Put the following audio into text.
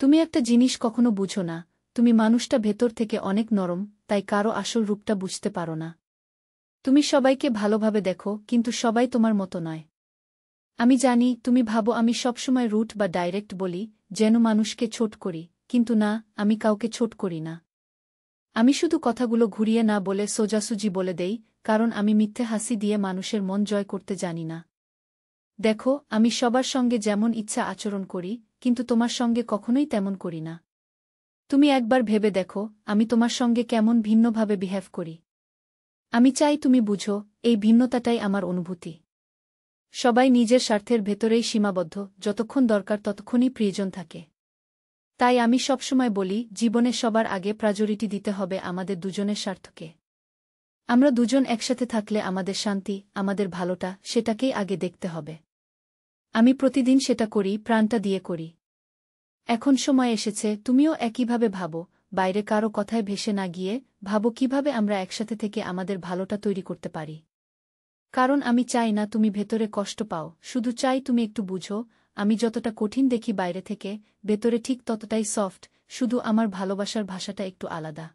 তুমি একটা জিনিস কখনো বুঝো না, তুমি মানুষটা ভেতর থেকে অনেক নরম, তাই কারো আসল রূপটা বুঝতে পারো না। তুমি সবাইকে ভালোভাবে দেখো, কিন্তু সবাই তোমার মতো নয়। আমি জানি তুমি ভাবো আমি সবসময় রুট বা ডাইরেক্ট বলি, যেন মানুষকে ছোট করি, কিন্তু না, আমি কাউকে ছোট করি না। আমি শুধু কথাগুলো ঘুরিয়ে না বলে সোজাসুজি বলে দেই, কারণ আমি মিথ্যে হাসি দিয়ে মানুষের মন জয় করতে জানি না। দেখো, আমি সবার সঙ্গে যেমন ইচ্ছা আচরণ করি, কিন্তু তোমার সঙ্গে কখনোই তেমন করি না। তুমি একবার ভেবে দেখো, আমি তোমার সঙ্গে কেমন ভিন্নভাবে বিহেভ করি। আমি চাই তুমি বুঝো, এই ভিন্নতাটাই আমার অনুভূতি। সবাই নিজের স্বার্থের ভেতরেই সীমাবদ্ধ, যতক্ষণ দরকার ততক্ষণই প্রিয়জন থাকে। তাই আমি সবসময় বলি, জীবনে সবার আগে প্রায়োরিটি দিতে হবে আমাদের দুজনের স্বার্থকে। আমরা দুজন একসাথে থাকলে আমাদের শান্তি, আমাদের ভালোটা, সেটাকেই আগে দেখতে হবে। আমি প্রতিদিন সেটা করি, প্রাণটা দিয়ে করি। এখন সময় এসেছে তুমিও একইভাবে ভাবো, বাইরে কারো কথায় ভেসে না গিয়ে ভাবো কিভাবে আমরা একসাথে থেকে আমাদের ভালোটা তৈরি করতে পারি। কারণ আমি চাই না তুমি ভেতরে কষ্ট পাও, শুধু চাই তুমি একটু বুঝো, আমি যতটা কঠিন দেখি বাইরে থেকে, ভেতরে ঠিক ততটাই সফট, শুধু আমার ভালোবাসার ভাষাটা একটু আলাদা।